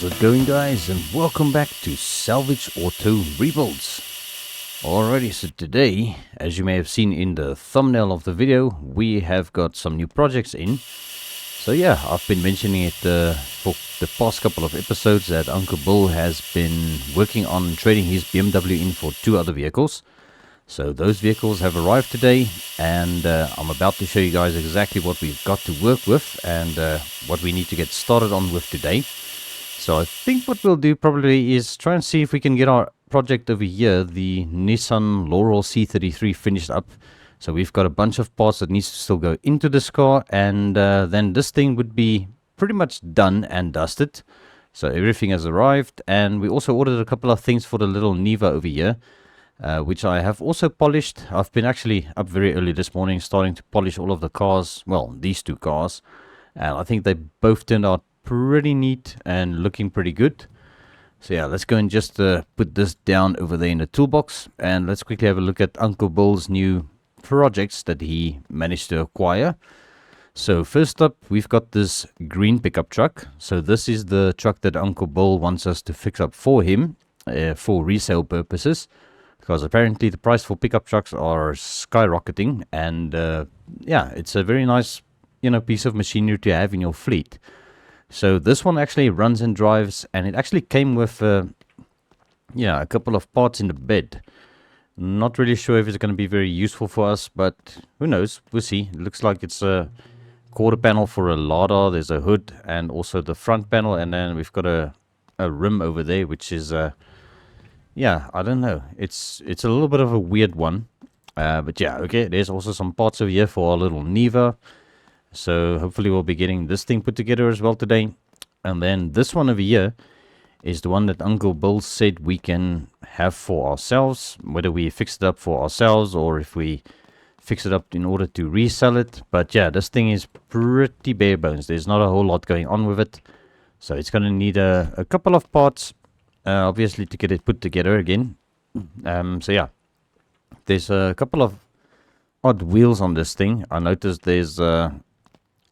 How's it going, guys, and welcome back to Salvage Auto Rebuilds. Alrighty, so today, as you may have seen in the thumbnail of the video, we have got some new projects in. So yeah, I've been mentioning it for the past couple of episodes that Uncle Bill has been working on trading his BMW in for 2 other vehicles. So those vehicles have arrived today, and I'm about to show you guys exactly what we've got to work with and what we need to get started on with today. So I think what we'll do probably is try and see if we can get our project over here, the Nissan Laurel C33, finished up. So we've got a bunch of parts that needs to still go into this car, and then this thing would be pretty much done and dusted. So everything has arrived, and we also ordered a couple of things for the little Neva over here, which I have also polished. I've been actually up very early this morning starting to polish all of the cars, well, these 2 cars, and I think they both turned out pretty neat and looking pretty good. So yeah, let's go and just put this down over there in the toolbox, and let's quickly have a look at Uncle Bill's new projects that he managed to acquire. So first up, we've got this green pickup truck. So this is the truck that Uncle Bill wants us to fix up for him for resale purposes, because apparently the price for pickup trucks are skyrocketing, and yeah, it's a very nice, piece of machinery to have in your fleet. So this one actually runs and drives, and it actually came with a couple of parts in the bed. Not really sure if it's going to be very useful for us, but who knows, we'll see. It looks like it's a quarter panel for a larder, there's a hood, and also the front panel, and then we've got a rim over there, which is yeah, I don't know, it's a little bit of a weird one, but yeah, okay, there's also some parts over here for our little Neva. So hopefully we'll be getting this thing put together as well today. And then this one over here is the one that Uncle Bill said we can have for ourselves, whether we fix it up for ourselves or if we fix it up in order to resell it. But yeah, this thing is pretty bare bones. There's not a whole lot going on with it. So it's going to need a couple of parts, obviously, to get it put together again. So yeah, there's a couple of odd wheels on this thing. I noticed there's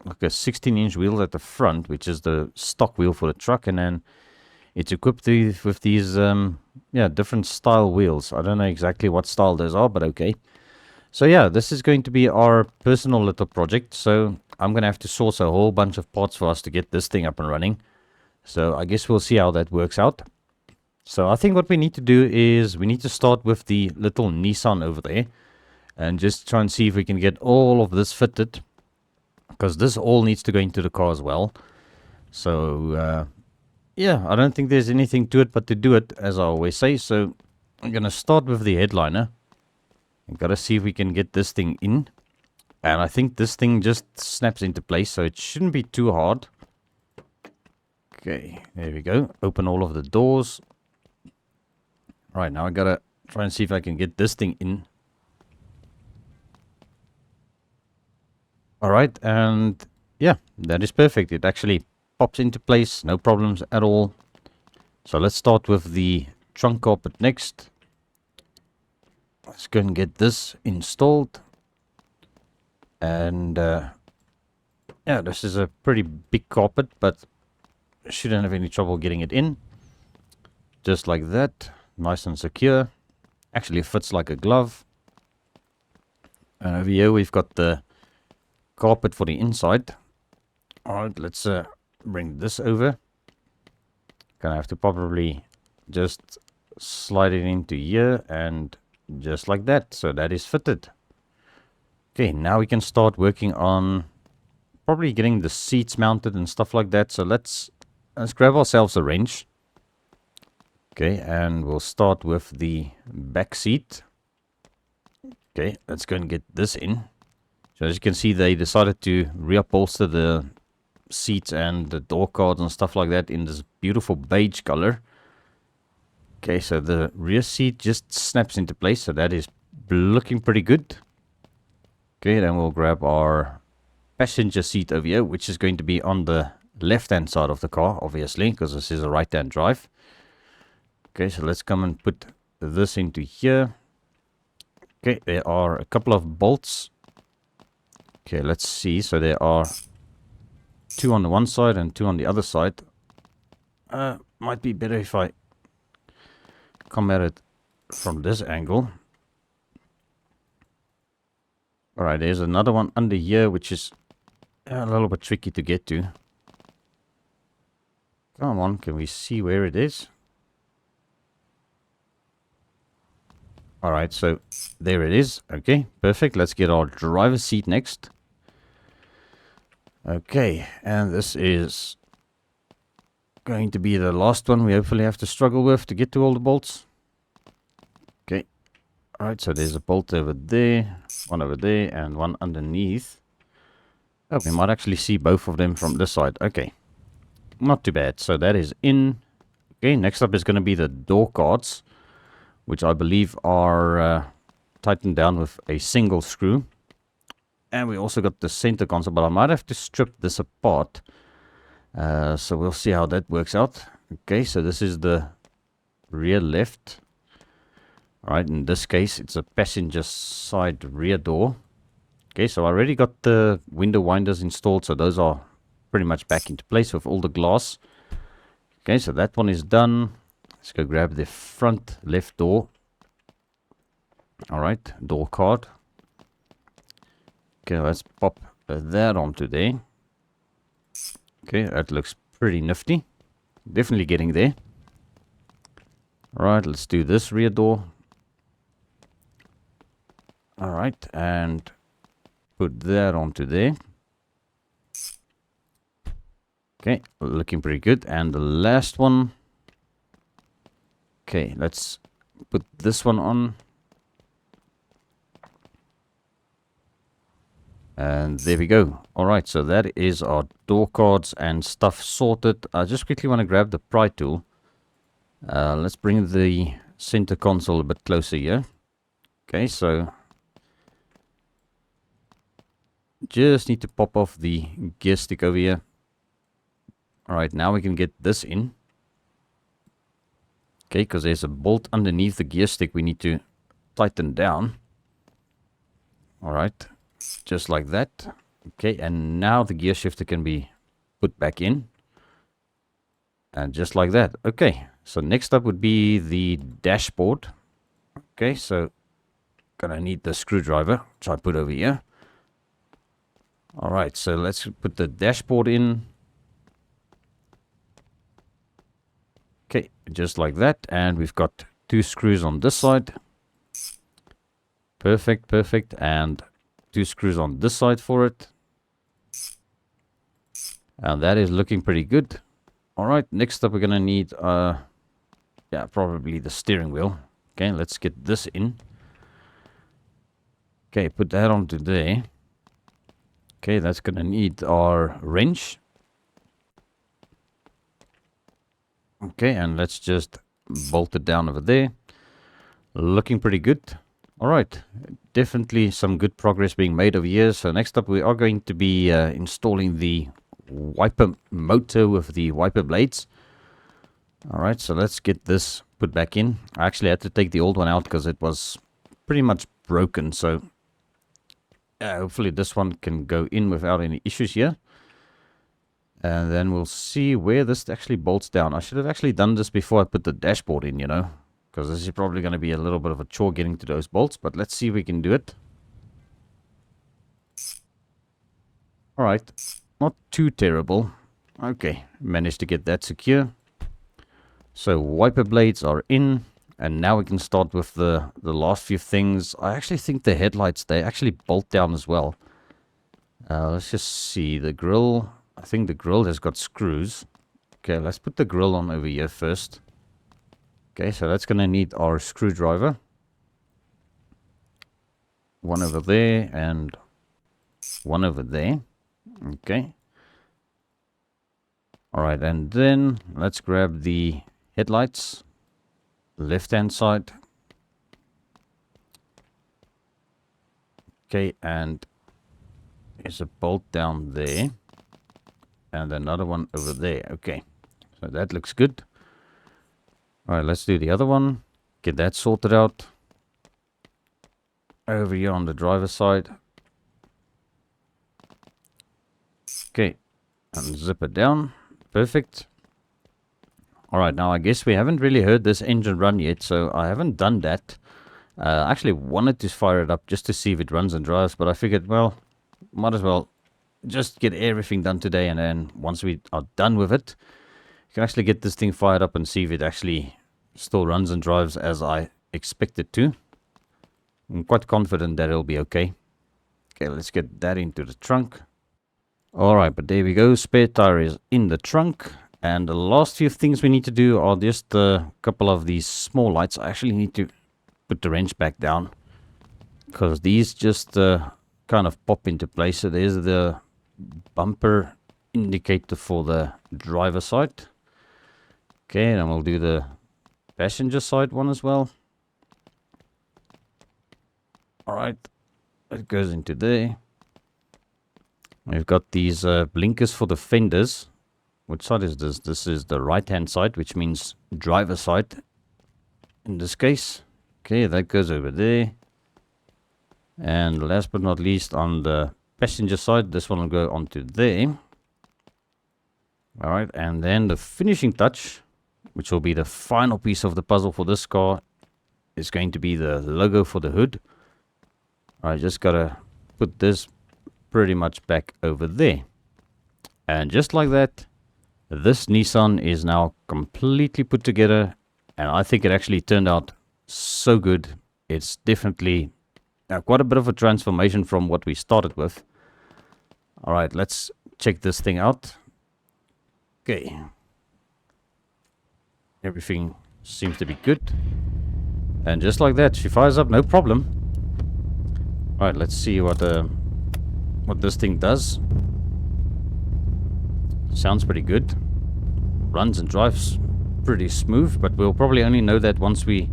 like a 16-inch wheel at the front, which is the stock wheel for the truck, and then it's equipped with these different style wheels. I don't know exactly what style those are, but okay. So yeah, this is going to be our personal little project, so I'm gonna have to source a whole bunch of parts for us to get this thing up and running. So I guess we'll see how that works out. So I think what we need to do is we need to start with the little Nissan over there and just try and see if we can get all of this fitted, because this all needs to go into the car as well. So yeah, I don't think there's anything to it but to do it, as I always say. So I'm gonna start with the headliner. I've got to see if we can get this thing in, and I think this thing just snaps into place, so it shouldn't be too hard. Okay, there we go. Open all of the doors. Right, now I gotta try and see if I can get this thing in. Alright, and yeah, that is perfect. It actually pops into place, no problems at all. So let's start with the trunk carpet next. Let's go and get this installed. And yeah, this is a pretty big carpet, but shouldn't have any trouble getting it in. Just like that, nice and secure. Actually fits like a glove. And over here we've got the carpet for the inside. Alright, let's bring this over. Gonna have to probably just slide it into here, and just like that. So that is fitted. Okay, now we can start working on probably getting the seats mounted and stuff like that. So let's grab ourselves a wrench. Okay, and we'll start with the back seat. Okay, let's go and get this in. So as you can see, they decided to reupholster the seats and the door cards and stuff like that in this beautiful beige color. Okay, so the rear seat just snaps into place, so that is looking pretty good. Okay, then we'll grab our passenger seat over here, which is going to be on the left-hand side of the car, obviously, because this is a right-hand drive. Okay, so let's come and put this into here. Okay, there are a couple of bolts. Okay, let's see. So there are 2 on the one side and 2 on the other side. Might be better if I come at it from this angle. Alright, there's another one under here, which is a little bit tricky to get to. Come on, can we see where it is? Alright, so there it is. Okay, perfect. Let's get our driver's seat next. Okay, and this is going to be the last one we hopefully have to struggle with to get to all the bolts. Okay, alright, so there's a bolt over there, one over there, and one underneath. Oh, we might actually see both of them from this side. Okay, not too bad. So that is in. Okay, next up is going to be the door cards, which I believe are tightened down with a single screw. And we also got the center console, but I might have to strip this apart. So we'll see how that works out. Okay, so this is the rear left. Alright, in this case, it's a passenger side rear door. Okay, so I already got the window winders installed, so those are pretty much back into place with all the glass. Okay, so that one is done. Let's go grab the front left door. Alright, door card. Okay, let's pop that onto there. Okay, that looks pretty nifty. Definitely getting there. Alright, let's do this rear door. Alright, and put that onto there. Okay, looking pretty good. And the last one. Okay, let's put this one on. And there we go. Alright, so that is our door cards and stuff sorted. I just quickly want to grab the pry tool. Let's bring the center console a bit closer here. Okay, so just need to pop off the gear stick over here. Alright, now we can get this in. Okay, because there's a bolt underneath the gear stick we need to tighten down. Alright, just like that. Okay, and now the gear shifter can be put back in. And just like that. Okay, so next up would be the dashboard. Okay, so gonna need the screwdriver, which I put over here. Alright, so let's put the dashboard in. Okay, just like that. And we've got 2 screws on this side. Perfect, perfect. And 2 screws on this side for it. And that is looking pretty good. Alright, next up we're going to need, yeah, probably the steering wheel. Okay, let's get this in. Okay, put that onto there. Okay, that's going to need our wrench. Okay, and let's just bolt it down over there. Looking pretty good. Alright, definitely some good progress being made over here. So next up we are going to be installing the wiper motor with the wiper blades. Alright, so let's get this put back in. I actually had to take the old one out because it was pretty much broken. So hopefully this one can go in without any issues here. And then we'll see where this actually bolts down. I should have actually done this before I put the dashboard in, you know. Because this is probably going to be a little bit of a chore getting to those bolts. But let's see if we can do it. Alright. Not too terrible. Okay. Managed to get that secure. So wiper blades are in. And now we can start with the last few things. I actually think the headlights, they actually bolt down as well. Let's just see. The grille. I think the grille has got screws. Okay, let's put the grille on over here first. Okay, so that's going to need our screwdriver. One over there and one over there. Okay. Alright, and then let's grab the headlights. Left-hand side. Okay, and there's a bolt down there. And another one over there. Okay, so that looks good. Alright, let's do the other one. Get that sorted out. Over here on the driver's side. Okay, and zip it down. Perfect. Alright, now I guess we haven't really heard this engine run yet, so I haven't done that. I actually wanted to fire it up just to see if it runs and drives, but I figured, well, might as well just get everything done today, and then once we are done with it, you can actually get this thing fired up and see if it actually still runs and drives as I expect it to. I'm quite confident that it'll be okay. Okay, let's get that into the trunk. Alright, but there we go. Spare tire is in the trunk. And the last few things we need to do are just a couple of these small lights. I actually need to put the wrench back down, because these just kind of pop into place. So there's the bumper indicator for the driver side. Okay, and we'll do the passenger side one as well. Alright, it goes into there. We've got these blinkers for the fenders. Which side is this? This is the right hand side, which means driver side in this case. Okay, that goes over there. And last but not least, on the passenger side, this one will go onto there. Alright, and then the finishing touch, which will be the final piece of the puzzle for this car, is going to be the logo for the hood. I just gotta put this pretty much back over there. And just like that, this Nissan is now completely put together, and I think it actually turned out so good. It's definitely quite a bit of a transformation from what we started with. Alright, let's check this thing out. Okay. Everything seems to be good. And just like that, she fires up, no problem. Alright, let's see what this thing does. Sounds pretty good. Runs and drives pretty smooth, but we'll probably only know that once we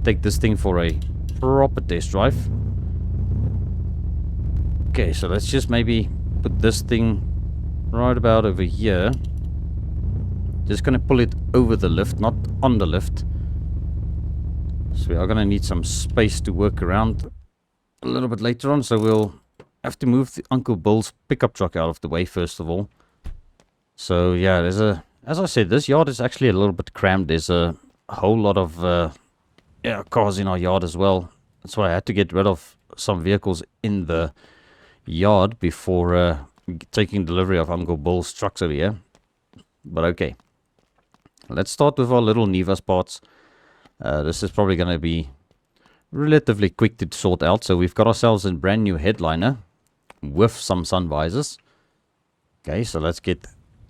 take this thing for a proper test drive. Okay, so let's just maybe put this thing right about over here. Just gonna pull it over the lift, not on the lift. So we are gonna need some space to work around a little bit later on, so we'll have to move the Uncle Bill's pickup truck out of the way first of all. So yeah, as I said, this yard is actually a little bit crammed. There's a whole lot of cars in our yard as well. That's why I had to get rid of some vehicles in the yard before taking delivery of Uncle Bill's trucks over here. But okay, let's start with our little Neva's parts. This is probably going to be relatively quick to sort out. So we've got ourselves a brand new headliner with some sun visors. Okay, so let's get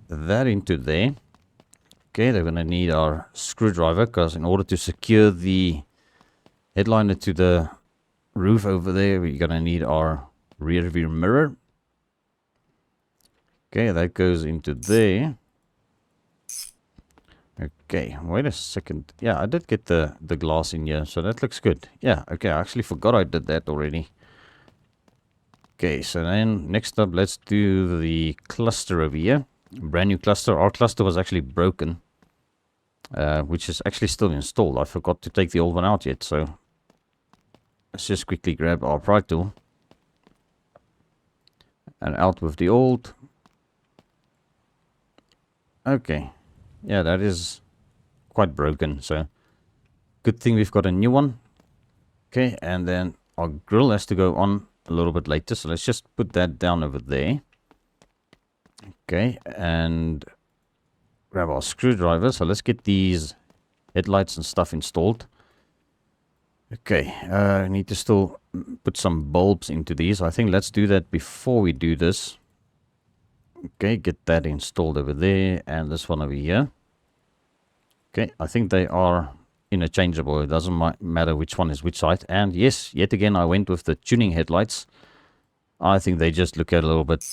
that into there. Okay, they're going to need our screwdriver, because in order to secure the headliner to the roof over there, we're going to need our rear view mirror. Okay, that goes into there. Okay, wait a second. Yeah, I did get the glass in here, so that looks good. Yeah, okay, I actually forgot I did that already. Okay, so then next up, let's do the cluster over here. Brand new cluster. Our cluster was actually broken, which is actually still installed. I forgot to take the old one out yet, so let's just quickly grab our pry tool and out with the old. Okay, yeah, that is quite broken, so good thing we've got a new one. Okay, and then our grill has to go on a little bit later, so let's just put that down over there. Okay, and grab our screwdriver. So let's get these headlights and stuff installed. Okay, I need to still put some bulbs into these. I think let's do that before we do this. Okay, get that installed over there, and this one over here. Okay, I think they are interchangeable. It doesn't matter which one is which side. And yes, yet again, I went with the tuning headlights. I think they just look a little bit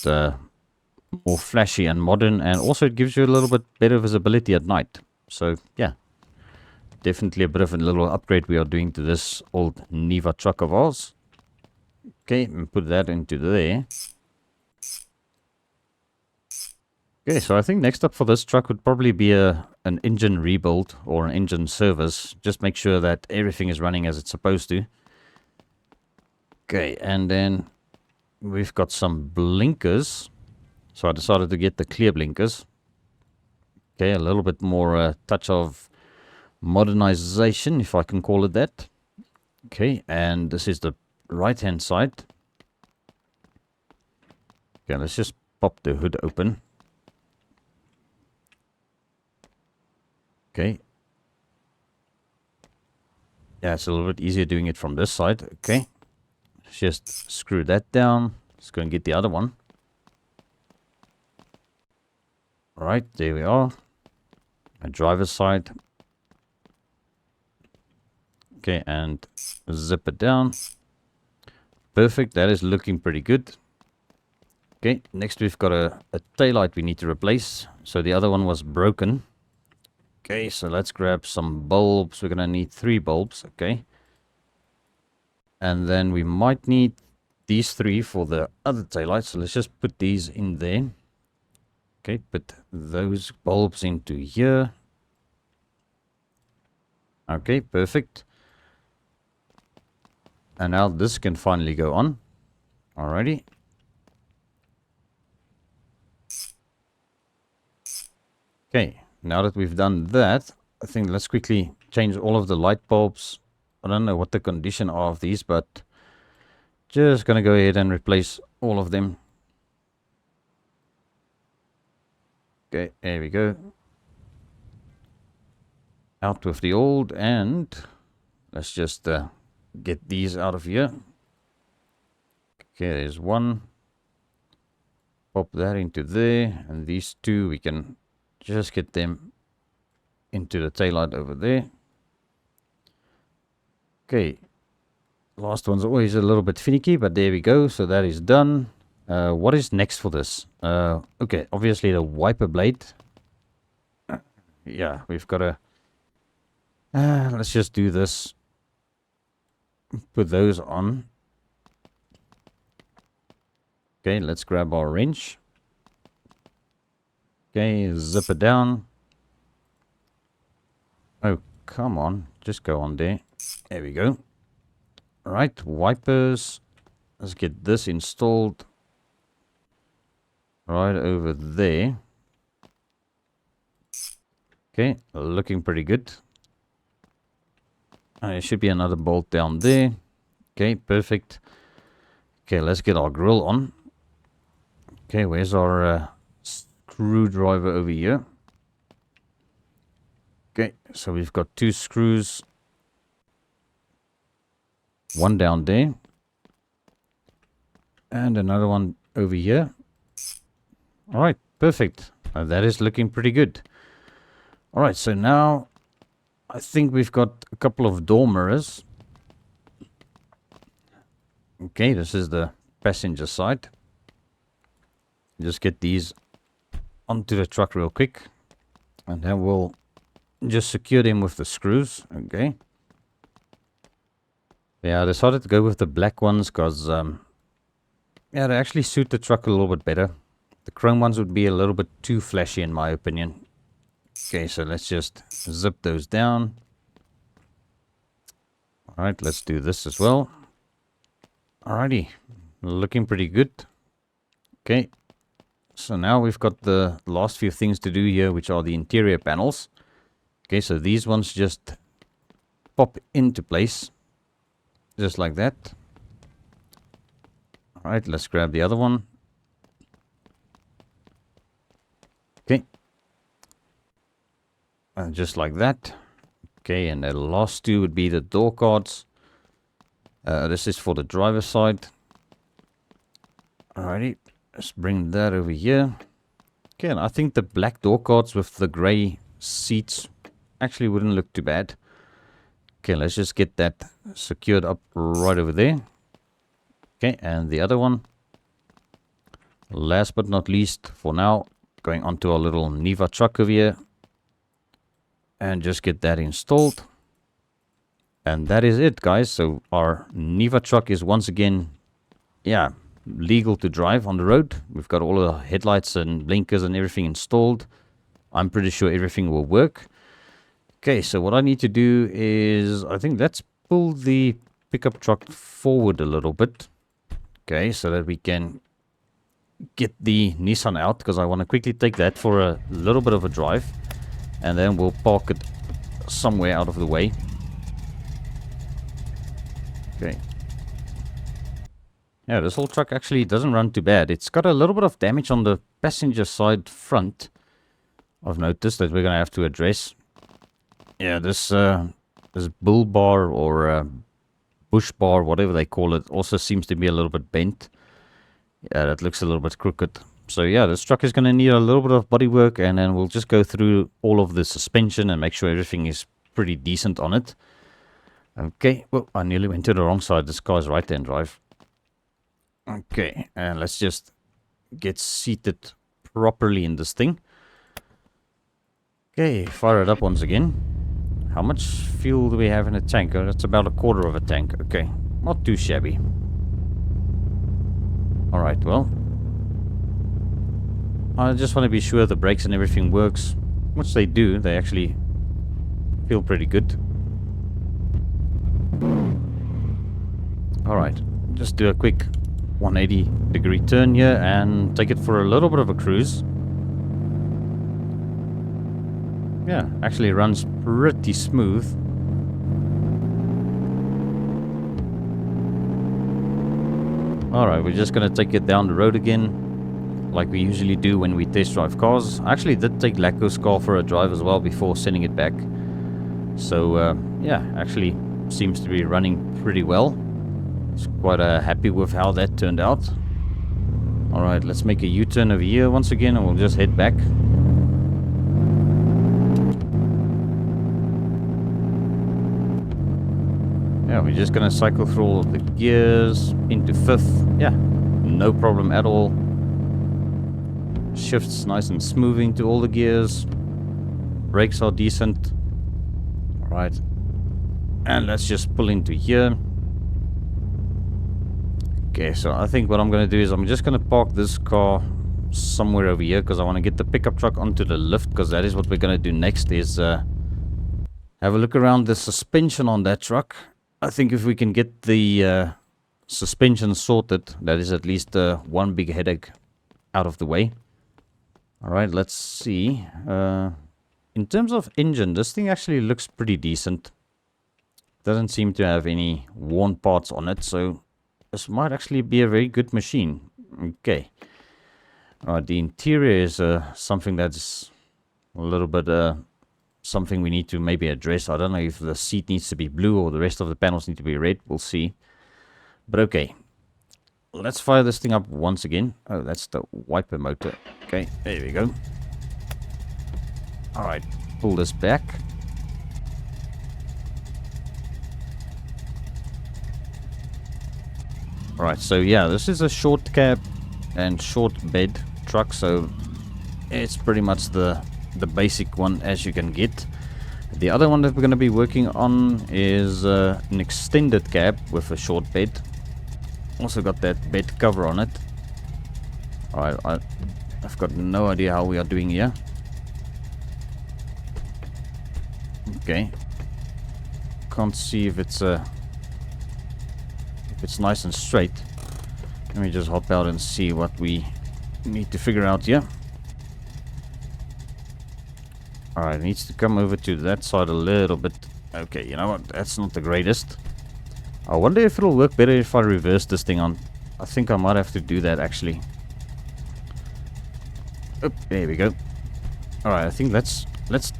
more flashy and modern, and also it gives you a little bit better visibility at night. So yeah, definitely a bit of a little upgrade we are doing to this old Neva truck of ours. Okay, and put that into there. Okay, so I think next up for this truck would probably be an engine rebuild or an engine service. Just make sure that everything is running as it's supposed to. Okay, and then we've got some blinkers. So I decided to get the clear blinkers. Okay, a little bit more touch of modernization, if I can call it that. Okay, and this is the right hand side. Okay, let's just pop the hood open. Okay. Yeah, it's a little bit easier doing it from this side. Okay. Let's just screw that down. Let's go and get the other one. Alright, there we are. A driver's side. Okay, and zip it down. Perfect, that is looking pretty good. Okay, next we've got a taillight we need to replace. So the other one was broken. Okay, so let's grab some bulbs. We're going to need 3 bulbs, okay. And then we might need these 3 for the other taillights. So let's just put these in there. Okay, put those bulbs into here. Okay, perfect. And now this can finally go on. Alrighty. Okay, now that we've done that, I think let's quickly change all of the light bulbs. I don't know what the condition are of these, but just gonna go ahead and replace all of them. Okay, there we go. Out with the old, and let's just get these out of here. Okay, there's one. Pop that into there, and these 2 we can just get them into the taillight over there. Okay, last one's always a little bit finicky, but there we go. So that is done. What is next for this? Okay, obviously the wiper blade. Yeah, we've got to... let's just do this. Put those on. Okay, let's grab our wrench. Okay, zip it down. Oh, come on. Just go on there. There we go. Alright, wipers. Let's get this installed. Right over there. Okay, looking pretty good. There should be another bolt down there. Okay, perfect. Okay, let's get our grill on. Okay, where's our screwdriver over here? Okay, so we've got 2 screws. One down there. And another one over here. Alright, perfect. That is looking pretty good. Alright, so now I think we've got a couple of door mirrors. Okay, this is the passenger side. Just get these onto the truck real quick. And then we'll just secure them with the screws. Okay. Yeah, I decided to go with the black ones because yeah, they actually suit the truck a little bit better. The chrome ones would be a little bit too flashy in my opinion. Okay, so let's just zip those down. Alright, let's do this as well. Alrighty, looking pretty good. Okay, so now we've got the last few things to do here, which are the interior panels. Okay, so these ones just pop into place. Just like that. Alright, let's grab the other one. Okay. And just like that. Okay, and the last 2 would be the door cards. This is for the driver's side. Alrighty, let's bring that over here. Okay, and I think the black door cards with the grey seats actually wouldn't look too bad. Okay, let's just get that secured up right over there. Okay, and the other one. Last but not least, for now, going onto our little Neva truck over here. And just get that installed. And that is it, guys. So our Neva truck is once again, yeah, legal to drive on the road. We've got all the headlights and blinkers and everything installed. I'm pretty sure everything will work. Okay, so what I need to do is, I think let's pull the pickup truck forward a little bit. Okay, so that we can get the Nissan out, because I want to quickly take that for a little bit of a drive. and then we'll park it somewhere out of the way. Okay. Yeah, this whole truck actually doesn't run too bad. It's got a little bit of damage on the passenger side front, I've noticed, that we're going to have to address. Yeah, this bull bar or bush bar, whatever they call it, also seems to be a little bit bent. Yeah, that looks a little bit crooked. So yeah, this truck is going to need a little bit of body work, and then we'll just go through all of the suspension and make sure everything is pretty decent on it. Okay, well, I nearly went to the wrong side. This car's right-hand drive. Okay, and let's just get seated properly in this thing. Okay, fire it up once again. How much fuel do we have in a tank? Oh, that's about a quarter of a tank. Okay, not too shabby. Alright, well, I just want to be sure the brakes and everything works. Which they do. They actually feel pretty good. Alright, just do a quick 180-degree turn here and take it for a little bit of a cruise. Yeah, actually runs pretty smooth. Alright, we're just going to take it down the road again, like we usually do when we test drive cars. I actually did take Lacko's car for a drive as well before sending it back. So, yeah, actually seems to be running pretty well. It's quite happy with how that turned out. Alright, let's make a U-turn over here once again and we'll just head back. Yeah, we're just gonna cycle through all of the gears into fifth. Yeah, no problem at all. Shifts nice and smooth into all the gears. Brakes are decent. Alright. And let's just pull into here. Okay, so I think what I'm going to do is I'm just going to park this car somewhere over here because I want to get the pickup truck onto the lift, because that is what we're going to do next, is have a look around the suspension on that truck. I think if we can get the suspension sorted, that is at least one big headache out of the way. Alright, let's see. In terms of engine, this thing actually looks pretty decent. Doesn't seem to have any worn parts on it, so this might actually be a very good machine. Okay. Alright, the interior is something that's a little bit something we need to maybe address. I don't know if the seat needs to be blue or the rest of the panels need to be red. We'll see. But okay. Let's fire this thing up once again. Oh, that's the wiper motor. Okay, there we go. Alright, pull this back. Alright, so yeah, this is a short cab and short bed truck, so it's pretty much the basic one as you can get. The other one that we're going to be working on is an extended cab with a short bed. Also got that bed cover on it. Alright, I've got no idea how we are doing here. Okay. Can't see if it's nice and straight. Let me just hop out and see what we need to figure out here. Alright, it needs to come over to that side a little bit. Okay, you know what? That's not the greatest. I wonder if it'll work better if I reverse this thing on. I think I might have to do that actually. Oop, there we go. Alright, I think let's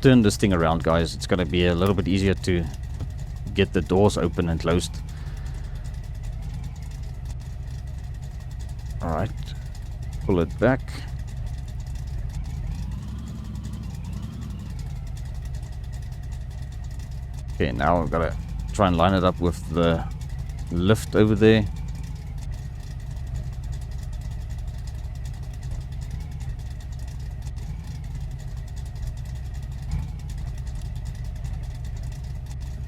turn this thing around, guys. It's gonna be a little bit easier to get the doors open and closed. Alright, pull it back. Okay, now I've got to try and line it up with the lift over there.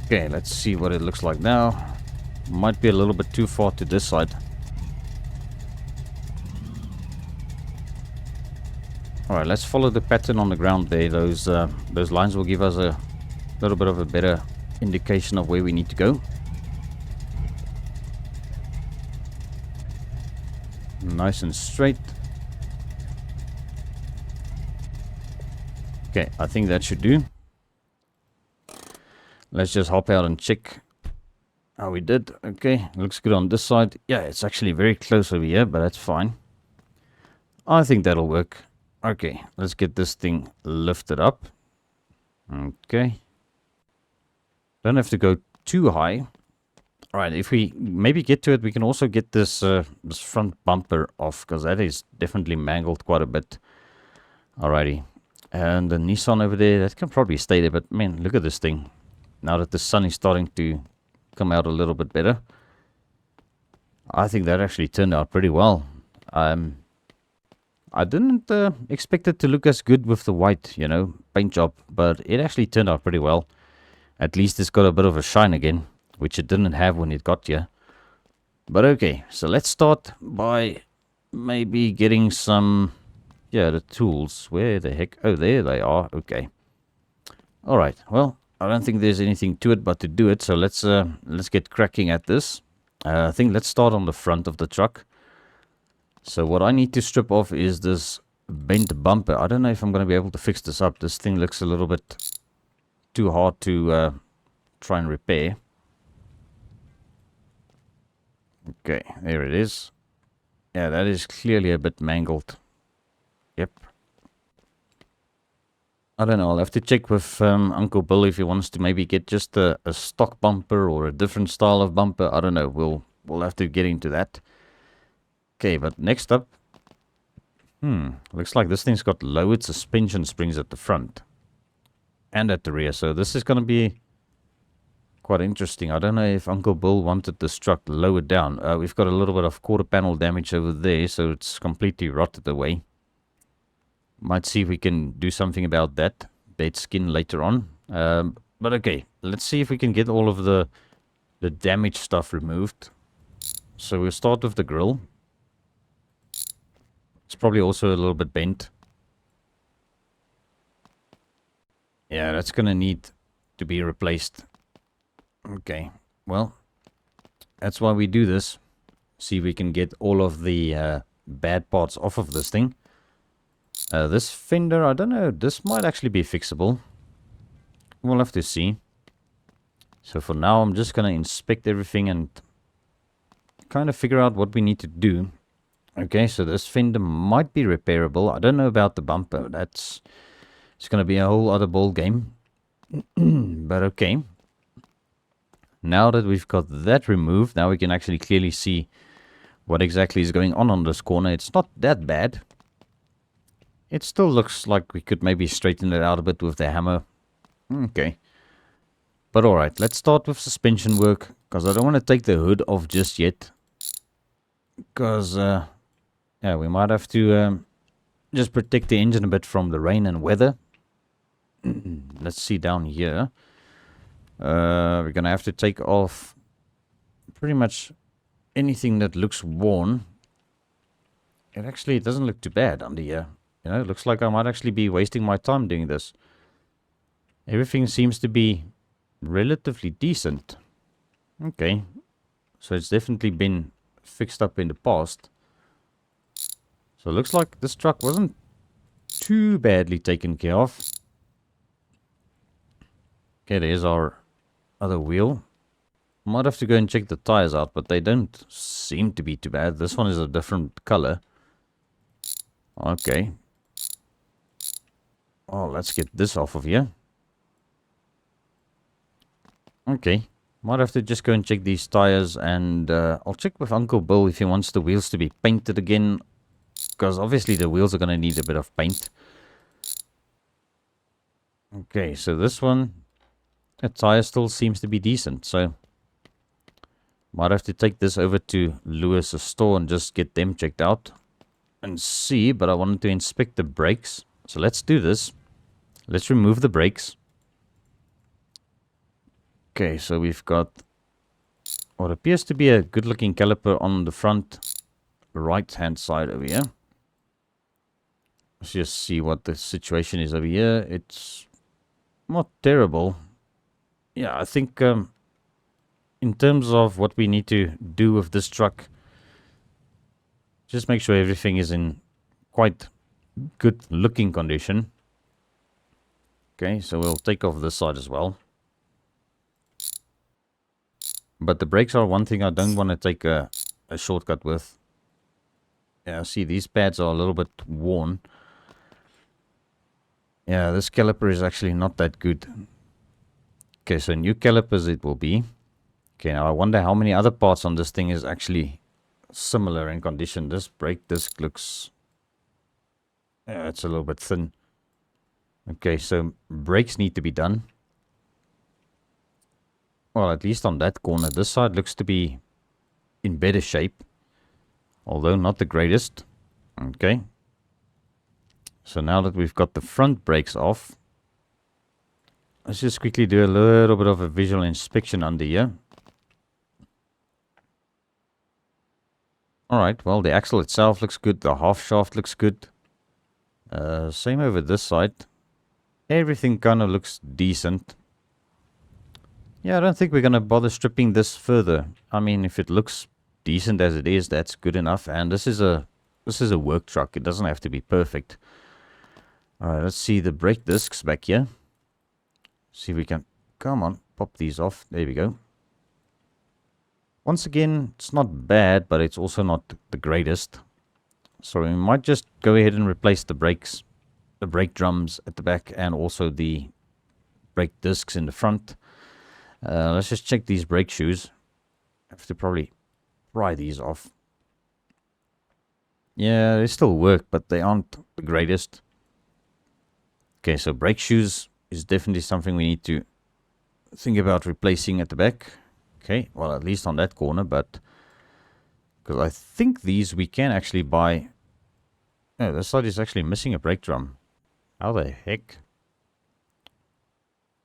Okay, let's see what it looks like now. Might be a little bit too far to this side. Alright, let's follow the pattern on the ground there. Those lines will give us a little bit of a better indication of where we need to go. Nice and straight. Okay, I think that should do. Let's just hop out and check how we did. Okay, looks good on this side. Yeah, it's actually very close over here, but that's fine. I think that'll work. Okay, let's get this thing lifted up. Okay. Don't have to go too high. Alright, if we maybe get to it, we can also get this this front bumper off, because that is definitely mangled quite a bit. Alrighty. And the Nissan over there, that can probably stay there, but man, look at this thing. Now that the sun is starting to come out a little bit better. I think that actually turned out pretty well. I didn't expect it to look as good with the white, you know, paint job, but it actually turned out pretty well. At least it's got a bit of a shine again, which it didn't have when it got here. But okay, so let's start by maybe getting some, yeah, the tools. Where the heck? Oh, there they are. Okay. All right. Well, I don't think there's anything to it but to do it. So let's get cracking at this. I think let's start on the front of the truck. So what I need to strip off is this bent bumper. I don't know if I'm going to be able to fix this up. This thing looks a little bit too hard to try and repair. Okay, there it is. Yeah, that is clearly a bit mangled. Yep. I don't know, I'll have to check with Uncle Bill if he wants to maybe get just a stock bumper or a different style of bumper. I don't know, we'll have to get into that. Okay, but next up, looks like this thing's got lowered suspension springs at the front and at the rear, so this is going to be quite interesting. I don't know if Uncle Bill wanted this truck lowered down. We've got a little bit of quarter panel damage over there, so it's completely rotted away. Might see if we can do something about that dead skin later on. But okay, let's see if we can get all of the damaged stuff removed. So we'll start with the grill. It's probably also a little bit bent. Yeah, that's gonna need to be replaced. Okay, well, that's why we do this. See if we can get all of the bad parts off of this thing. This fender, I don't know, this might actually be fixable. We'll have to see. So for now, I'm just going to inspect everything and kind of figure out what we need to do. Okay, so this fender might be repairable. I don't know about the bumper. It's going to be a whole other ball game. But okay. Now that we've got that removed, now we can actually clearly see what exactly is going on this corner. It's not that bad. It still looks like we could maybe straighten it out a bit with the hammer. Okay. But alright, let's start with suspension work, because I don't want to take the hood off just yet. Because, yeah, we might have to just protect the engine a bit from the rain and weather. Let's see down here. We're going to have to take off pretty much anything that looks worn. It actually doesn't look too bad under here. You know, it looks like I might actually be wasting my time doing this. Everything seems to be relatively decent. Okay. So it's definitely been fixed up in the past. So it looks like this truck wasn't too badly taken care of. Okay, there's our other wheel. Might have to go and check the tires out, but they don't seem to be too bad. This one is a different color. Okay. Oh, let's get this off of here. Okay. Might have to just go and check these tires, and I'll check with Uncle Bill if he wants the wheels to be painted again, because obviously the wheels are going to need a bit of paint. Okay, so this one, the tire still seems to be decent, so might have to take this over to Lewis's store and just get them checked out and see. But I wanted to inspect the brakes, so let's do this. Let's remove the brakes. Okay, so we've got what appears to be a good looking caliper on the front right hand side over here. Let's just see what the situation is over here. It's not terrible. Yeah, I think in terms of what we need to do with this truck, just make sure everything is in quite good looking condition. Okay, so we'll take off this side as well. But the brakes are one thing I don't want to take a shortcut with. Yeah, see, these pads are a little bit worn. Yeah, this caliper is actually not that good. Okay, so new calipers it will be. Okay, now I wonder how many other parts on this thing is actually similar in condition. This brake disc looks... yeah, it's a little bit thin. Okay, so brakes need to be done. Well, at least on that corner. This side looks to be in better shape. Although not the greatest. Okay. So now that we've got the front brakes off, let's just quickly do a little bit of a visual inspection under here. Alright, well the axle itself looks good, the half shaft looks good. Same over this side. Everything kind of looks decent. Yeah, I don't think we're going to bother stripping this further. I mean, if it looks decent as it is, that's good enough. And this is a work truck. It doesn't have to be perfect. Alright, let's see the brake discs back here. See if we can... come on, pop these off. There we go. Once again, it's not bad, but it's also not the greatest. So we might just go ahead and replace the brakes, the brake drums at the back, and also the brake discs in the front. Let's just check these brake shoes. I have to probably pry these off. Yeah, they still work, but they aren't the greatest. Okay, so brake shoes is definitely something we need to think about replacing at the back. Okay, well, at least on that corner, but... because I think these we can actually buy... oh, this side is actually missing a brake drum. How the heck?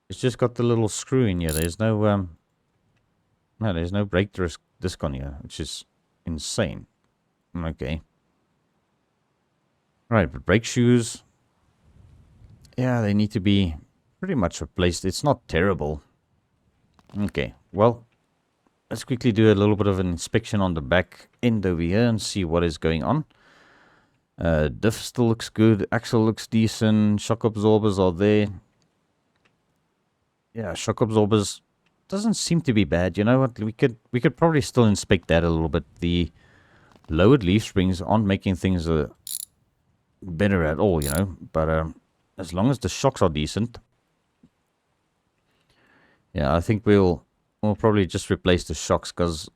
It's just got the little screw in here. There's no... no, there's no brake disc on here, which is insane. Okay. Right, but brake shoes... yeah, they need to be pretty much replaced. It's not terrible. Okay, well... let's quickly do a little bit of an inspection on the back end over here and see what is going on. Diff still looks good. Axle looks decent. Shock absorbers are there. Yeah, shock absorbers doesn't seem to be bad. You know what? We could probably still inspect that a little bit. The lowered leaf springs aren't making things better at all, you know. But as long as the shocks are decent, yeah, I think we'll probably just replace the shocks, because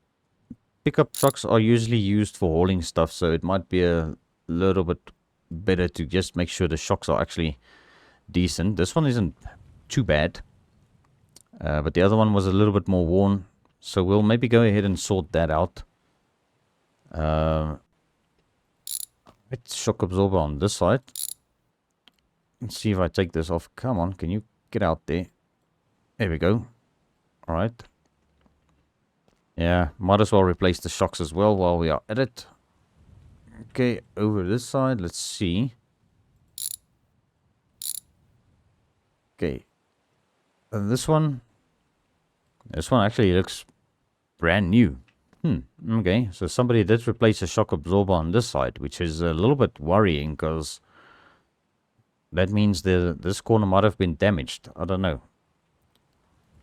pickup trucks are usually used for hauling stuff, so it might be a little bit better to just make sure the shocks are actually decent. This one isn't too bad, but the other one was a little bit more worn, so we'll maybe go ahead and sort that out. It's shock absorber on this side. Let's see if I take this off. Come on, can you get out there? There we go. Alright. Yeah, might as well replace the shocks as well while we are at it. Okay, over this side, let's see. Okay. And this one actually looks brand new. Okay, so somebody did replace a shock absorber on this side, which is a little bit worrying, because that means this corner might have been damaged. I don't know.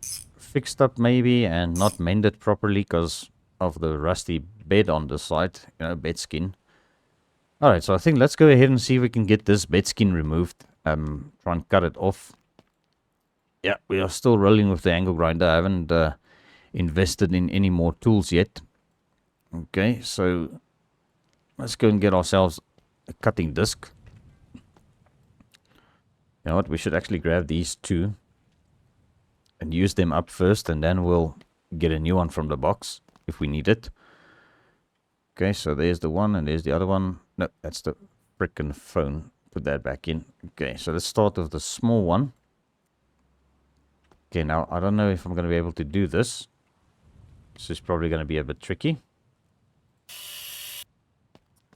Fixed up maybe, and not mended properly because of the rusty bed on the side, you know, bed skin. Alright, so I think let's go ahead and see if we can get this bed skin removed. Try and cut it off. Yeah, we are still rolling with the angle grinder. I haven't invested in any more tools yet. Okay, so let's go and get ourselves a cutting disc. You know what, we should actually grab these two and use them up first, and then we'll get a new one from the box if we need it. Okay, so there's the one, and there's the other one. No, that's the frickin' phone. Put that back in. Okay, so let's start with the small one. Okay, now I don't know if I'm going to be able to do this. This is probably going to be a bit tricky.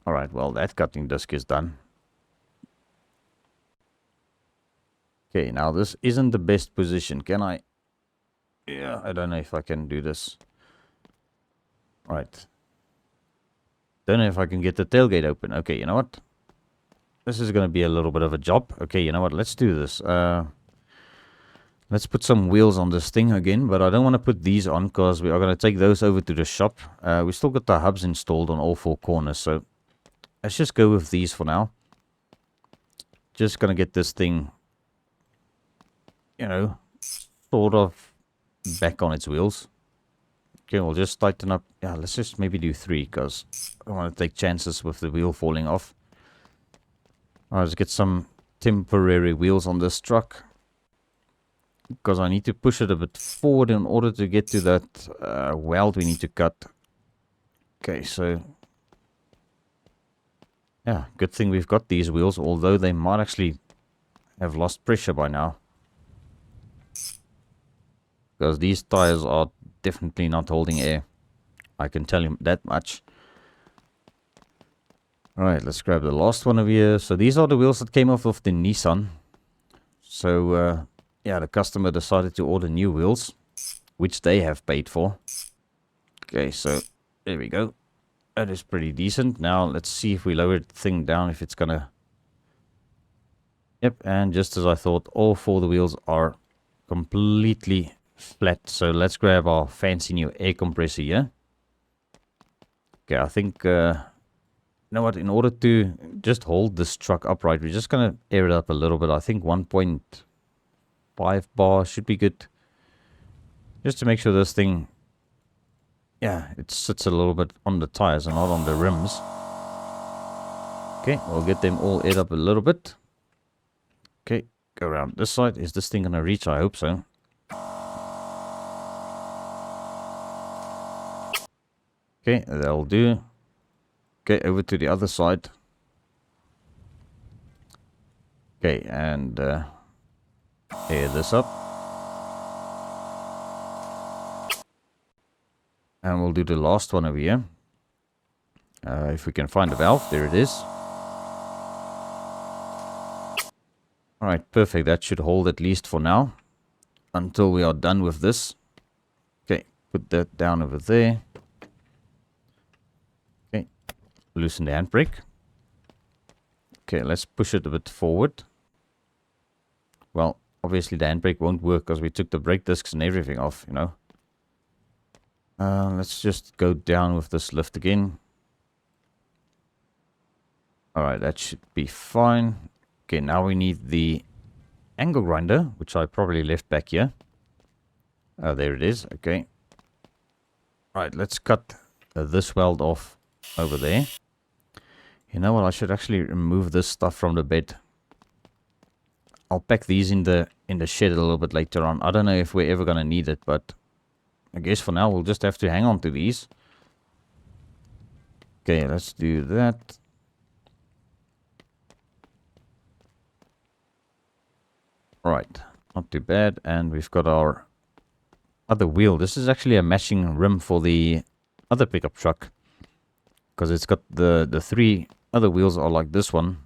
Alright, well, that cutting disc is done. Okay, now this isn't the best position. Can I... yeah, I don't know if I can do this. Right. Don't know if I can get the tailgate open. Okay, you know what? This is going to be a little bit of a job. Okay, you know what? Let's do this. Let's put some wheels on this thing again, but I don't want to put these on because we are going to take those over to the shop. We still got the hubs installed on all four corners, so let's just go with these for now. Just going to get this thing, you know, sort of back on its wheels. Okay, we'll just tighten up. Yeah, let's just maybe do 3 because I don't want to take chances with the wheel falling off. Alright, let's get some temporary wheels on this truck, because I need to push it a bit forward in order to get to that weld we need to cut. Okay, so yeah, good thing we've got these wheels, although they might actually have lost pressure by now, because these tires are definitely not holding air. I can tell you that much. Alright, let's grab the last one over here. So these are the wheels that came off of the Nissan. So yeah, the customer decided to order new wheels, which they have paid for. Okay, so there we go. That is pretty decent. Now let's see if we lower the thing down, if it's gonna... Yep, and just as I thought, all 4 of the wheels are completely flat. So let's grab our fancy new air compressor here. Okay, I think... you know what, in order to just hold this truck upright, we're just gonna air it up a little bit. I think 1.5 bar should be good, just to make sure this thing, yeah, it sits a little bit on the tires and not on the rims. Okay, we'll get them all aired up a little bit. Okay, go around this side. Is this thing gonna reach? I hope so. Okay, that'll do. Okay, over to the other side. Okay, and air this up. And we'll do the last one over here. If we can find the valve, there it is. Alright, perfect. That should hold at least for now, until we are done with this. Okay, put that down over there. Okay, loosen the handbrake. Okay, let's push it a bit forward. Well, obviously the handbrake won't work because we took the brake discs and everything off, you know. Let's just go down with this lift again. Alright, that should be fine. Okay, now we need the angle grinder, which I probably left back here. Oh, there it is. Okay. Alright, let's cut this weld off over there. You know what? I should actually remove this stuff from the bed. I'll pack these in the shed a little bit later on. I don't know if we're ever going to need it, but I guess for now we'll just have to hang on to these. Okay, let's do that. Right, not too bad. And we've got our other wheel. This is actually a matching rim for the other pickup truck, because it's got the 3 other wheels are like this one.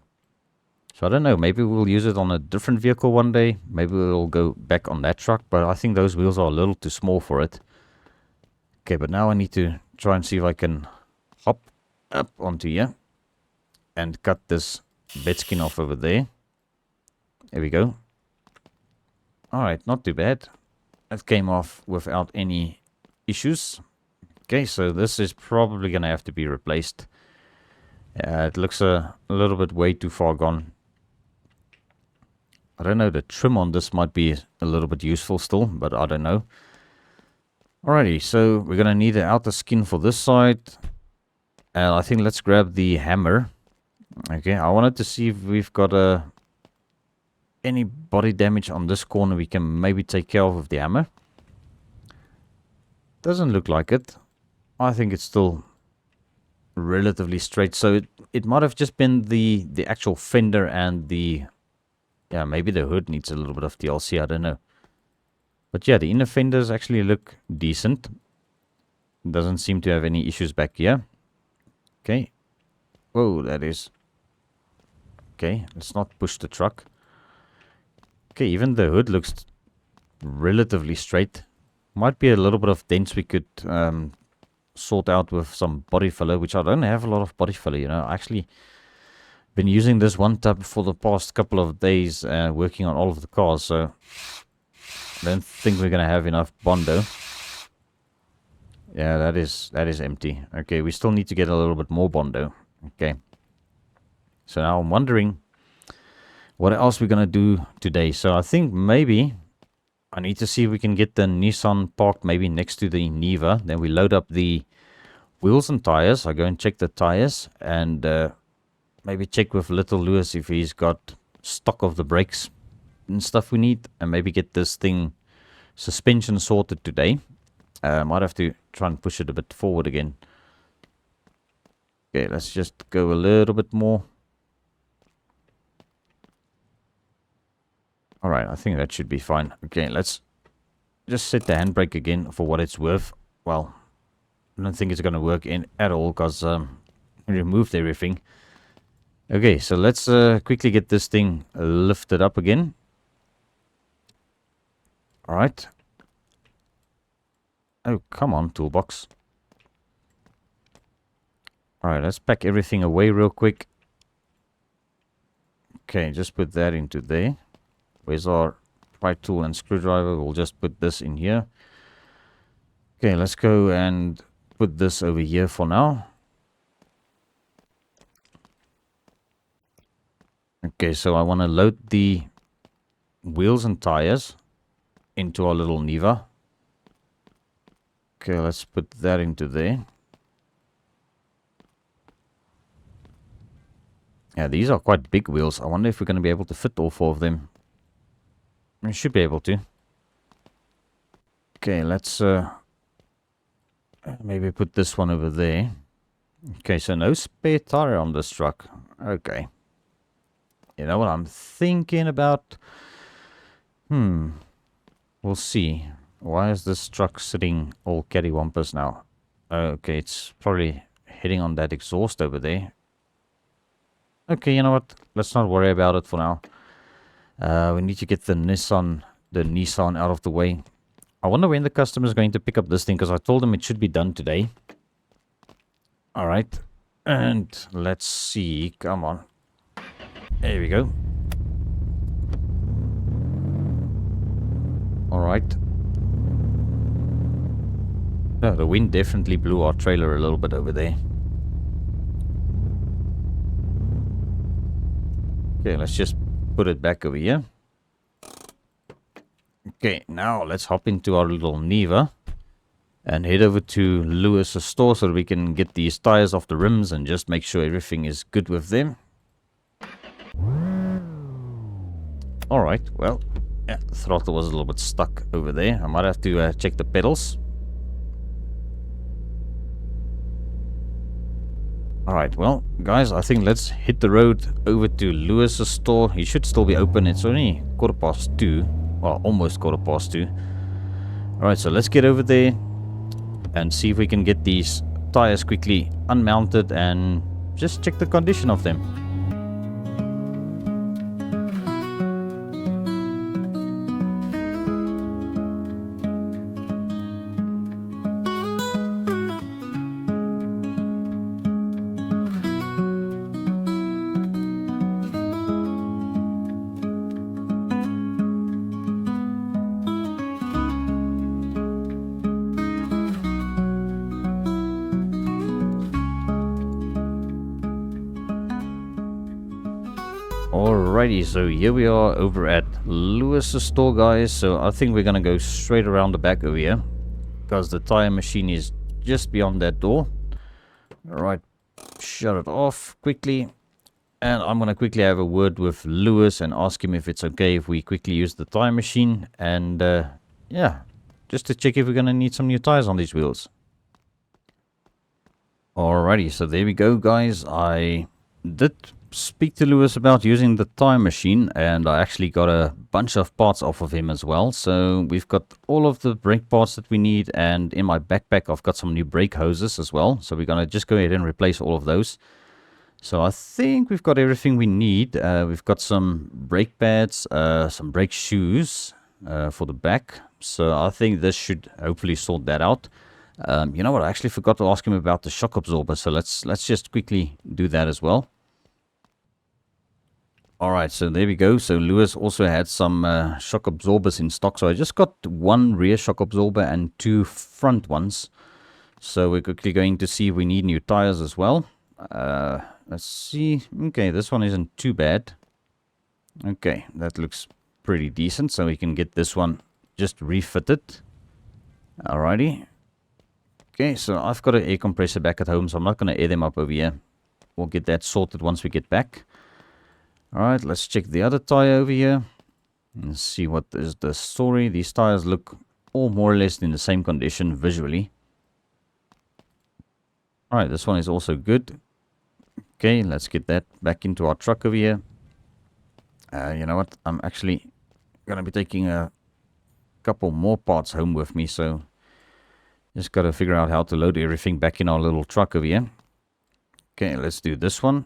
So I don't know, maybe we'll use it on a different vehicle one day. Maybe we'll go back on that truck, but I think those wheels are a little too small for it. Okay, but now I need to try and see if I can hop up onto here and cut this bed skin off over there. There we go. Alright, not too bad. That came off without any issues. Okay, so this is probably going to have to be replaced. It looks a little bit way too far gone. I don't know, the trim on this might be a little bit useful still, but I don't know. Alrighty, so we're going to need an outer skin for this side. And I think let's grab the hammer. Okay, I wanted to see if we've got any body damage on this corner we can maybe take care of with the hammer. Doesn't look like it. I think it's still relatively straight. So it might have just been the actual fender and the... Yeah, maybe the hood needs a little bit of TLC, I don't know. But yeah, the inner fenders actually look decent. Doesn't seem to have any issues back here. Okay. Whoa, that is... Okay, let's not push the truck. Okay, even the hood looks relatively straight. Might be a little bit of dents we could sort out with some body filler, which I don't have a lot of body filler, you know. I actually been using this one tub for the past couple of days, working on all of the cars, so I don't think we're gonna have enough Bondo. Yeah, that is empty. Okay, we still need to get a little bit more Bondo. Okay. So now I'm wondering what else we're gonna do today. So I think maybe I need to see if we can get the Nissan parked maybe next to the Neva. Then we load up the wheels and tires. I go and check the tires and maybe check with little Lewis if he's got stock of the brakes and stuff we need, and maybe get this thing suspension sorted today. Might have to try and push it a bit forward again. Okay, let's just go a little bit more. Alright, I think that should be fine. Okay, let's just set the handbrake again for what it's worth. Well, I don't think it's going to work in at all because we removed everything. Okay, so let's quickly get this thing lifted up again. Alright. Oh, come on, toolbox. Alright, let's pack everything away real quick. Okay, just put that into there. Where's our pry tool and screwdriver? We'll just put this in here. Okay, let's go and put this over here for now. Okay, so I want to load the wheels and tires into our little Neva. Okay, let's put that into there. Yeah, these are quite big wheels. I wonder if we're going to be able to fit all four of them. We should be able to. Okay, let's maybe put this one over there. Okay, so no spare tire on this truck. Okay. You know what I'm thinking about? We'll see. Why is this truck sitting all cattywampus now? Okay, it's probably hitting on that exhaust over there. Okay, you know what? Let's not worry about it for now. We need to get the Nissan out of the way. I wonder when the customer is going to pick up this thing, because I told him it should be done today. Alright. And let's see. Come on. There we go. Alright. Oh, the wind definitely blew our trailer a little bit over there. Okay, let's just put it back over here. Okay, now let's hop into our little Neva and head over to Lewis's store so that we can get these tires off the rims and just make sure everything is good with them. Alright, well, yeah, the throttle was a little bit stuck over there. I might have to check the pedals. Alright, well, guys, I think let's hit the road over to Lewis's store. He should still be open. It's only 2:15. Well, almost 2:15. Alright, so let's get over there and see if we can get these tires quickly unmounted and just check the condition of them. Alrighty, so here we are over at Lewis's store, guys. So I think we're gonna go straight around the back over here because the tire machine is just beyond that door. Alright, shut it off quickly. And I'm gonna quickly have a word with Lewis and ask him if it's okay if we quickly use the tire machine. And yeah, just to check if we're gonna need some new tires on these wheels. Alrighty, so there we go, guys. I did speak to Lewis about using the tire machine, and I actually got a bunch of parts off of him as well. So we've got all of the brake parts that we need, and in my backpack I've got some new brake hoses as well. So we're gonna just go ahead and replace all of those. So I think we've got everything we need. We've got some brake pads, some brake shoes for the back. So I think this should hopefully sort that out. You know what, I actually forgot to ask him about the shock absorber, so let's just quickly do that as well. Alright, so there we go. So Lewis also had some shock absorbers in stock. So I just got one rear shock absorber and two front ones. So we're quickly going to see if we need new tires as well. Let's see. Okay, this one isn't too bad. Okay, that looks pretty decent. So we can get this one just refitted. Alrighty. Okay, so I've got an air compressor back at home, so I'm not going to air them up over here. We'll get that sorted once we get back. Alright, let's check the other tire over here. Let's see what is the story. These tires look all more or less in the same condition visually. Alright, this one is also good. Okay, let's get that back into our truck over here. You know what? I'm actually going to be taking a couple more parts home with me, so just got to figure out how to load everything back in our little truck over here. Okay, let's do this one.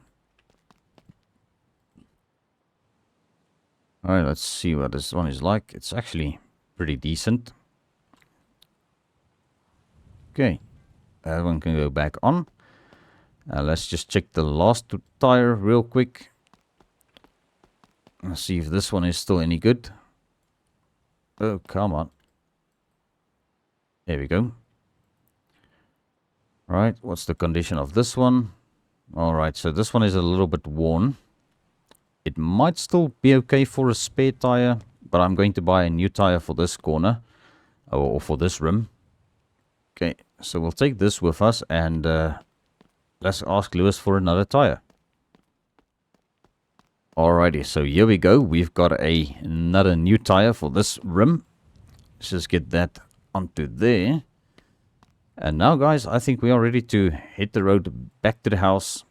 Alright, let's see what this one is like. It's actually pretty decent. Okay, that one can go back on. Let's just check the last tire real quick. Let's see if this one is still any good. Oh, come on. There we go. Alright, what's the condition of this one? Alright, so this one is a little bit worn. It might still be okay for a spare tire, but I'm going to buy a new tire for this corner, or for this rim. Okay, so we'll take this with us, and let's ask Lewis for another tire. Alrighty, so here we go. We've got another new tire for this rim. Let's just get that onto there. And now, guys, I think we are ready to hit the road back to the house,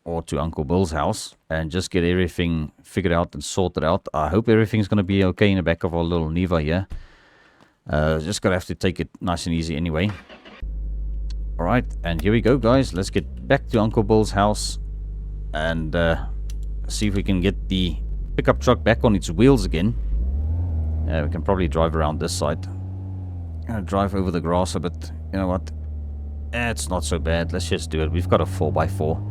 or to Uncle Bill's house, and just get everything figured out and sorted out. I hope everything's going to be okay in the back of our little Neva here. Just gonna have to take it nice and easy anyway. Alright, and here we go, guys. Let's get back to Uncle Bill's house and see if we can get the pickup truck back on its wheels again. We can probably drive around this side. Drive over the grass a bit. You know what? It's not so bad. Let's just do it. We've got a 4x4.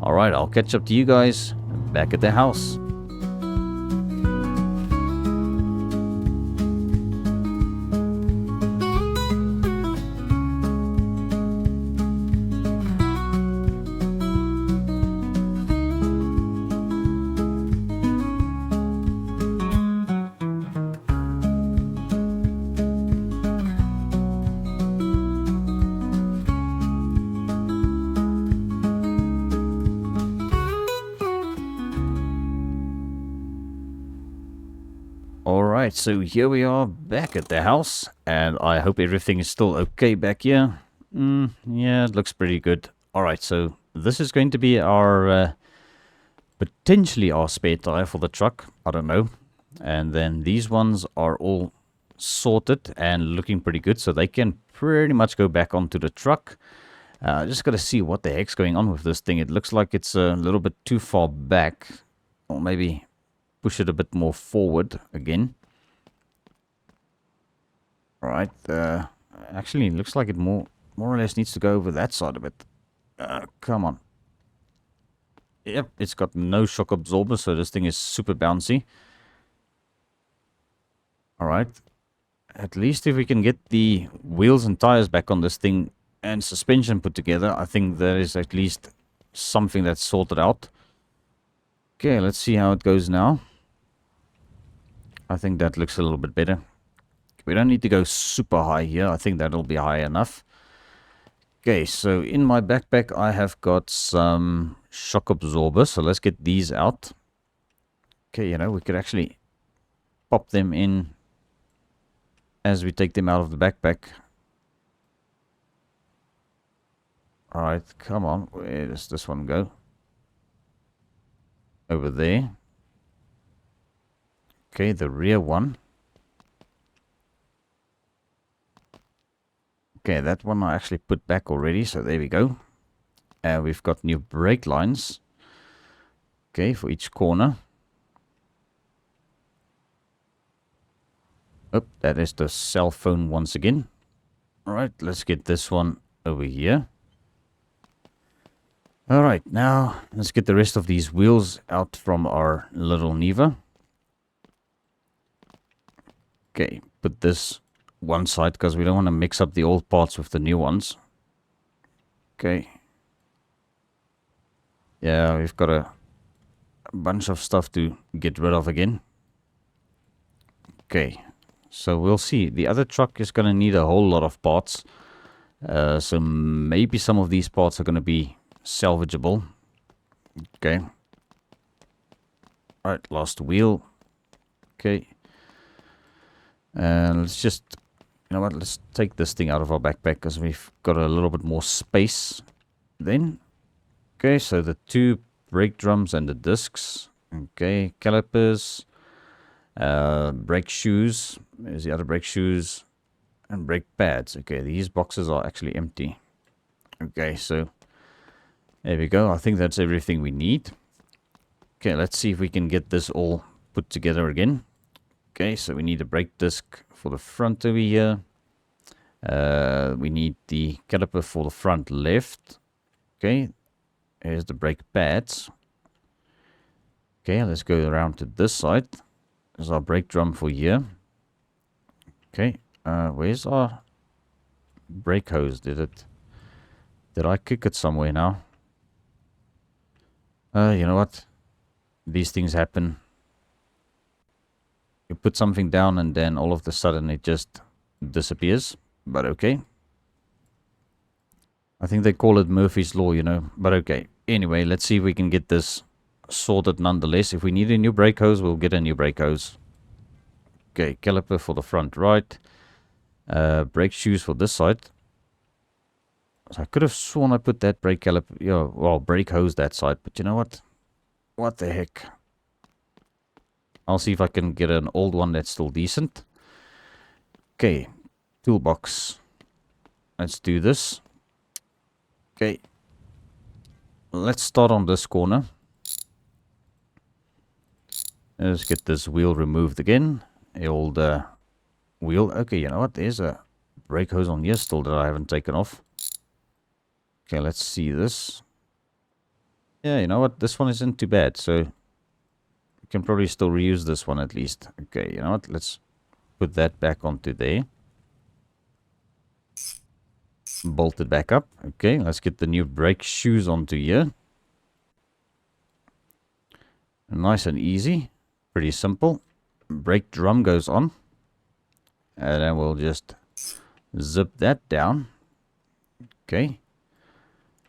Alright, I'll catch up to you guys back at the house. Alright, so here we are back at the house, and I hope everything is still okay back here. Yeah, it looks pretty good. Alright, so this is going to be our, potentially our spare tire for the truck. I don't know. And then these ones are all sorted and looking pretty good, so they can pretty much go back onto the truck. Just got to see what the heck's going on with this thing. It looks like it's a little bit too far back, or maybe push it a bit more forward again. Alright, actually looks like it more or less needs to go over that side a bit. Come on. Yep, it's got no shock absorber, so this thing is super bouncy. Alright, at least if we can get the wheels and tires back on this thing and suspension put together, I think that is at least something that's sorted out. Okay, let's see how it goes now. I think that looks a little bit better. We don't need to go super high here. I think that'll be high enough. Okay, so in my backpack I have got some shock absorbers. So let's get these out. Okay, you know, we could actually pop them in as we take them out of the backpack. Alright, come on. Where does this one go? Over there. Okay, the rear one. Okay, that one I actually put back already, so there we go. We've got new brake lines. Okay, for each corner. Oh, that is the cell phone once again. Alright, let's get this one over here. Alright, now let's get the rest of these wheels out from our little Neva. Okay, put this one side because we don't want to mix up the old parts with the new ones. Okay. Yeah, we've got a bunch of stuff to get rid of again. Okay, so we'll see. The other truck is going to need a whole lot of parts. So maybe some of these parts are going to be salvageable. Okay. Alright, last wheel. Okay. And let's just, you know what, let's take this thing out of our backpack because we've got a little bit more space then. Okay, so the 2 brake drums and the discs. Okay, calipers. Brake shoes. There's the other brake shoes. And brake pads. Okay, these boxes are actually empty. Okay, so there we go. I think that's everything we need. Okay, let's see if we can get this all put together again. Okay, so we need a brake disc for the front over here. We need the caliper for the front left. Okay, here's the brake pads. Okay, let's go around to this side. There's our brake drum for here. Okay, where's our brake hose? Did I kick it somewhere now? You know what? These things happen. You put something down and then all of a sudden it just disappears. But okay. I think they call it Murphy's Law, you know. But okay. Anyway, let's see if we can get this sorted nonetheless. If we need a new brake hose, we'll get a new brake hose. Okay, caliper for the front right. Brake shoes for this side. So I could have sworn I put that brake caliper, yeah, well, brake hose that side. But you know what? What the heck? I'll see if I can get an old one that's still decent. Okay, toolbox. Let's do this. Okay. Let's start on this corner. Let's get this wheel removed again. The old wheel. Okay, you know what? There's a brake hose on here still that I haven't taken off. Okay, let's see this. Yeah, you know what? This one isn't too bad, so we can probably still reuse this one at least. Okay, you know what? Let's put that back onto there. Bolt it back up. Okay, let's get the new brake shoes onto here. Nice and easy. Pretty simple. Brake drum goes on. And then we'll just zip that down. Okay.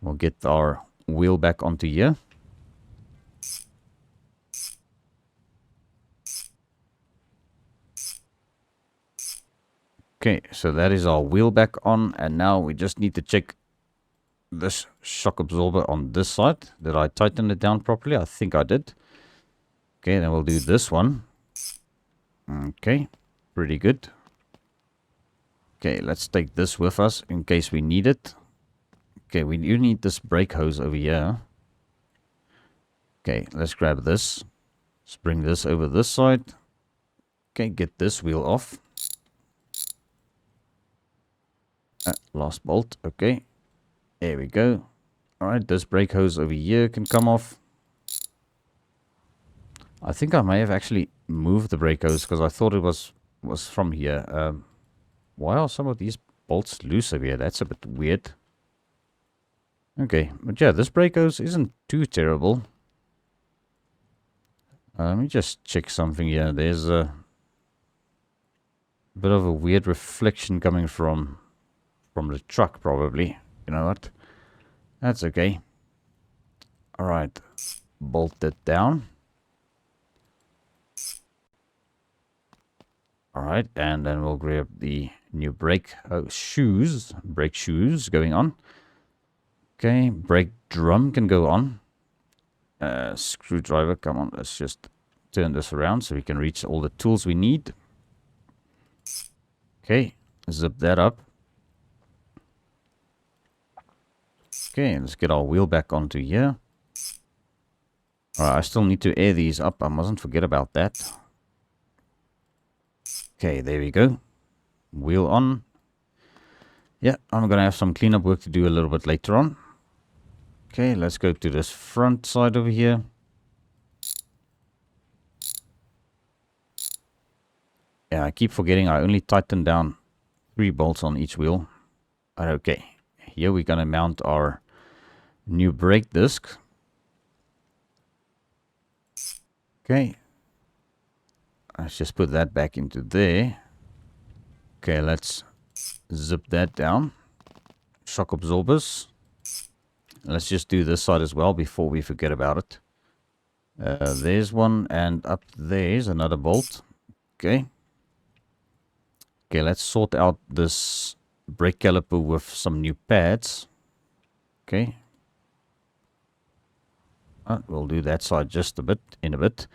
We'll get our wheel back onto here. Okay, so that is our wheel back on. And now we just need to check this shock absorber on this side. Did I tighten it down properly? I think I did. Okay, then we'll do this one. Okay, pretty good. Okay, let's take this with us in case we need it. Okay, we do need this brake hose over here. Okay, let's grab this. Let's bring this over this side. Okay, get this wheel off. Last bolt. Okay, there we go. Alright, this brake hose over here can come off. I think I may have actually moved the brake hose because I thought it was from here. Why are some of these bolts loose over here? That's a bit weird. Okay, but yeah, this brake hose isn't too terrible. Let me just check something here. There's a bit of a weird reflection coming from the truck, probably. You know what? That's okay. Alright, bolt it down. Alright, and then we'll grab the new brake shoes going on. Okay, brake drum can go on. Screwdriver, come on, let's just turn this around so we can reach all the tools we need. Okay, zip that up. Okay, let's get our wheel back onto here. Alright, I still need to air these up. I mustn't forget about that. Okay, there we go. Wheel on. Yeah, I'm going to have some cleanup work to do a little bit later on. Okay, let's go to this front side over here. Yeah, I keep forgetting I only tightened down 3 bolts on each wheel. Okay, here we're going to mount our new brake disc. Okay, let's just put that back into there. Okay, let's zip that down. Shock absorbers. Let's just do this side as well before we forget about it. There's one, and up there's another bolt. Okay. Okay, let's sort out this brake caliper with some new pads. Okay. We'll do that side just a bit, in a bit.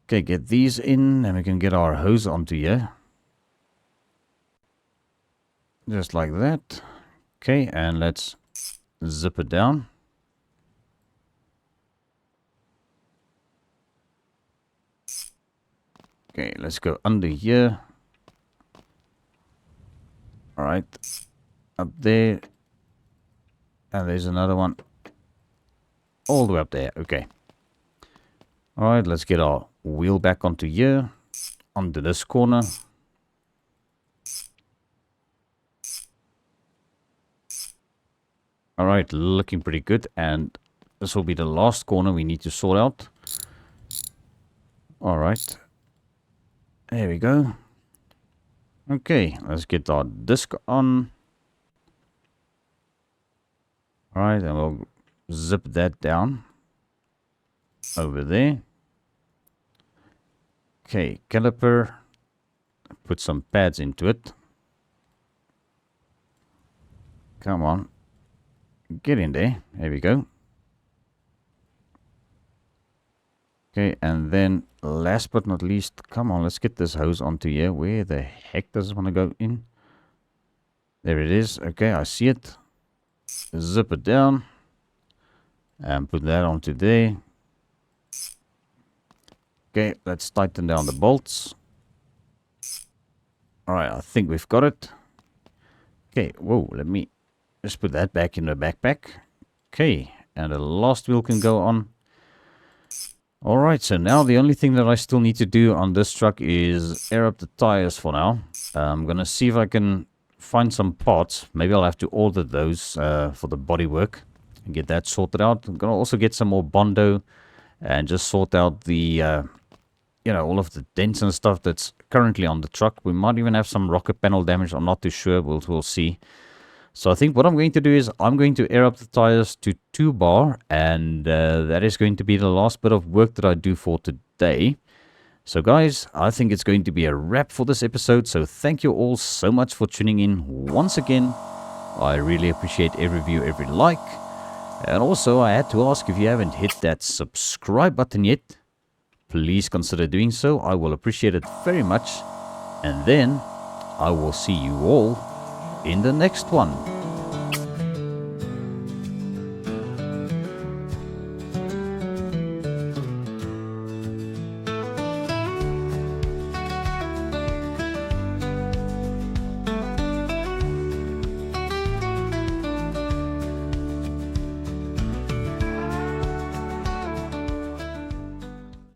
Okay, get these in, and we can get our hose onto here. Just like that. Okay, and let's zip it down. Okay, let's go under here. Alright, up there. And there's another one. All the way up there, okay. Alright, let's get our wheel back onto here. Onto this corner. Alright, looking pretty good. And this will be the last corner we need to sort out. Alright. There we go. Okay, let's get our disc on. Alright, and we'll zip that down. Over there. Okay, caliper. Put some pads into it. Come on. Get in there. There we go. Okay, and then last but not least, come on, let's get this hose onto here. Where the heck does it want to go in? There it is. Okay, I see it. Zip it down. And put that onto there. Okay, let's tighten down the bolts. Alright, I think we've got it. Okay, whoa, let me just put that back in the backpack. Okay, and the last wheel can go on. Alright, so now the only thing that I still need to do on this truck is air up the tires for now. I'm going to see if I can find some parts. Maybe I'll have to order those for the bodywork and get that sorted out. I'm going to also get some more Bondo and just sort out the, all of the dents and stuff that's currently on the truck. We might even have some rocker panel damage. I'm not too sure. We'll see. So I think what I'm going to do is I'm going to air up the tires to 2 bar, and that is going to be the last bit of work that I do for today. So guys, I think it's going to be a wrap for this episode. So thank you all so much for tuning in once again. I really appreciate every view, every like. And also I had to ask, if you haven't hit that subscribe button yet, please consider doing so. I will appreciate it very much. And then I will see you all in the next one.